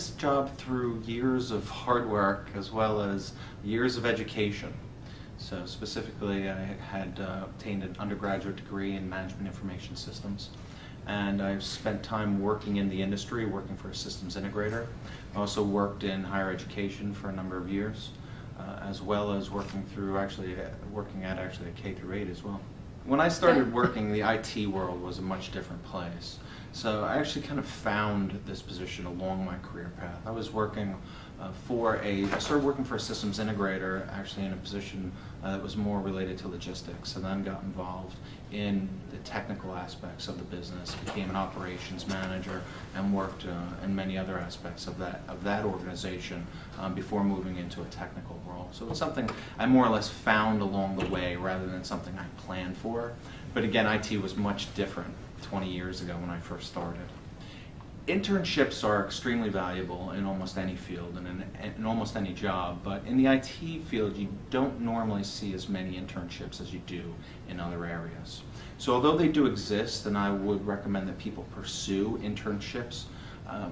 this job through years of hard work as well as years of education. So specifically, I had obtained an undergraduate degree in management information systems, and I've spent time working in the industry, working for a systems integrator. I also worked in higher education for a number of years, as well as working at a K through 8 as well. When I started working, the IT world was a much different place. So I actually kind of found this position along my career path. I was working I started working for a systems integrator, actually in a position that was more related to logistics, and then got involved in the technical aspects of the business, became an operations manager, and worked in many other aspects of that organization before moving into a technical role. So it's something I more or less found along the way rather than something I planned for. But again, IT was much different 20 years ago when I first started. Internships are extremely valuable in almost any field and in almost any job, but in the IT field you don't normally see as many internships as you do in other areas. So although they do exist, and I would recommend that people pursue internships,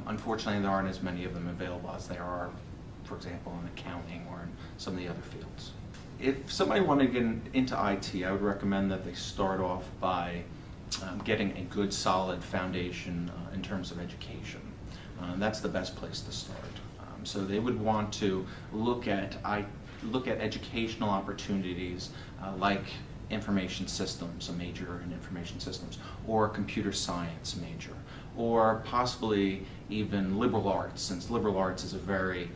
unfortunately there aren't as many of them available as there are, for example, in accounting or in some of the other fields. If somebody wanted to get into IT, I would recommend that they start off by getting a good solid foundation in terms of education. That's the best place to start. So they would want to look at educational opportunities like information systems, a major in information systems, or computer science major, or possibly even liberal arts, since liberal arts is a very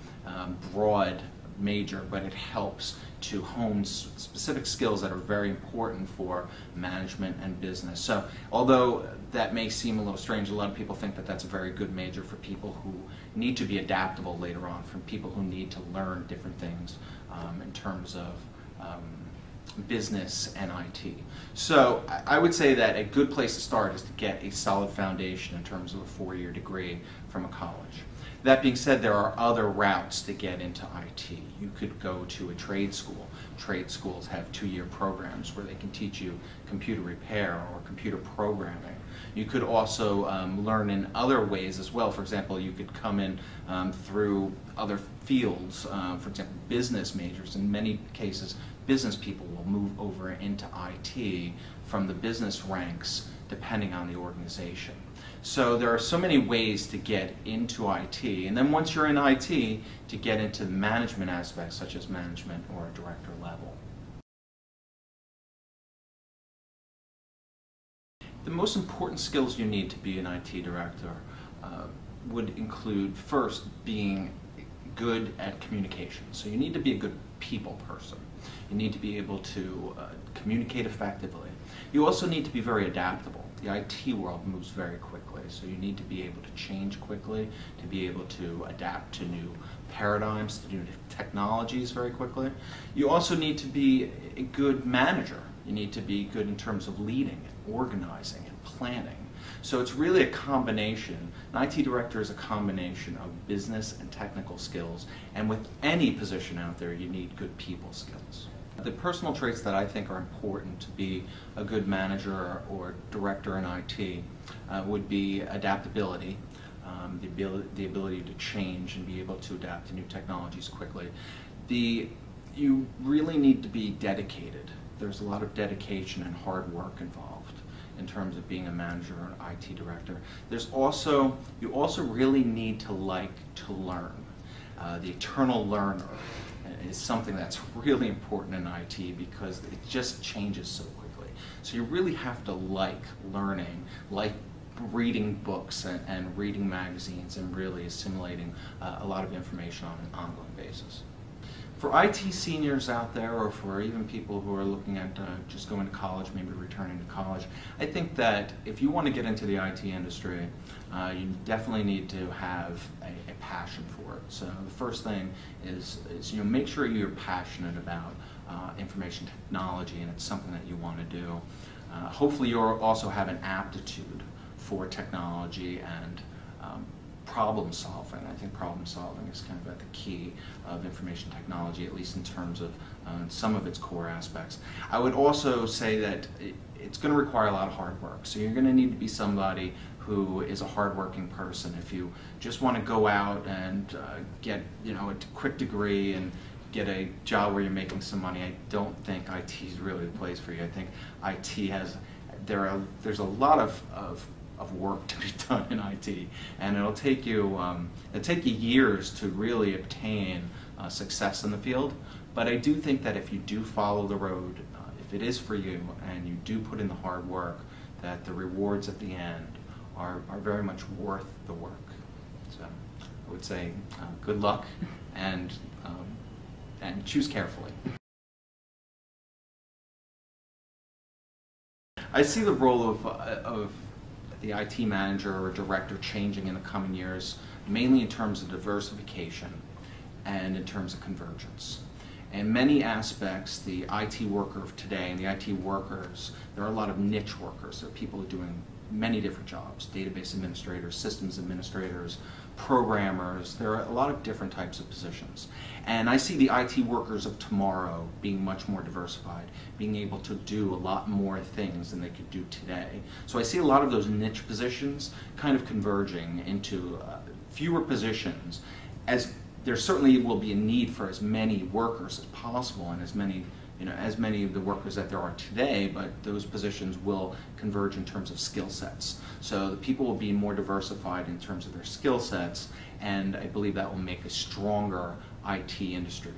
broad major, but it helps to hone specific skills that are very important for management and business. So although that may seem a little strange, a lot of people think that that's a very good major for people who need to be adaptable later on, for people who need to learn different things in terms of business and IT. So I would say that a good place to start is to get a solid foundation in terms of a 4-year degree from a college. That being said, there are other routes to get into IT. You could go to a trade school. Trade schools have 2-year programs where they can teach you computer repair or computer programming. You could also learn in other ways as well. For example, you could come in through other fields, for example, business majors. In many cases, business people will move over into IT from the business ranks depending on the organization. So there are so many ways to get into IT, and then once you're in IT, to get into the management aspects such as management or a director level. The most important skills you need to be an IT director would include, first, being good at communication. So you need to be a good people person. You need to be able to communicate effectively. You also need to be very adaptable. The IT world moves very quickly, so you need to be able to change quickly, to be able to adapt to new paradigms, to new technologies very quickly. You also need to be a good manager. You need to be good in terms of leading and organizing and planning. So it's really a combination. An IT director is a combination of business and technical skills, and with any position out there, you need good people skills. The personal traits that I think are important to be a good manager or director in IT would be adaptability, the ability to change and be able to adapt to new technologies quickly. You really need to be dedicated. There's a lot of dedication and hard work involved in terms of being a manager or an IT director. You also really need to like to learn. The eternal learner is something that's really important in IT because it just changes so quickly. So you really have to like learning, like reading books and reading magazines and really assimilating a lot of information on an ongoing basis. For IT seniors out there, or for even people who are looking at just going to college, maybe returning to college, I think that if you want to get into the IT industry, you definitely need to have a passion for it. So the first thing is make sure you're passionate about information technology and it's something that you want to do. Hopefully you'll also have an aptitude for technology and problem solving. I think problem solving is kind of at the key of information technology, at least in terms of some of its core aspects. I would also say that it's going to require a lot of hard work. So you're going to need to be somebody who is a hardworking person. If you just want to go out and get a quick degree and get a job where you're making some money, I don't think IT is really the place for you. I think IT there's a lot of work to be done in IT, and it'll take you years to really obtain success in the field. But I do think that if you do follow the road, if it is for you and you do put in the hard work, that the rewards at the end are very much worth the work. So I would say good luck and choose carefully. I see the role of the IT manager or director changing in the coming years, mainly in terms of diversification and in terms of convergence. In many aspects, the IT worker of today and the IT workers, there are a lot of niche workers. There are people who are doing many different jobs: database administrators, systems administrators, programmers. There are a lot of different types of positions. And I see the IT workers of tomorrow being much more diversified, being able to do a lot more things than they could do today. So I see a lot of those niche positions kind of converging into fewer positions, as there certainly will be a need for as many workers as possible and as many of the workers that there are today, but those positions will converge in terms of skill sets. So the people will be more diversified in terms of their skill sets, and I believe that will make a stronger IT industry.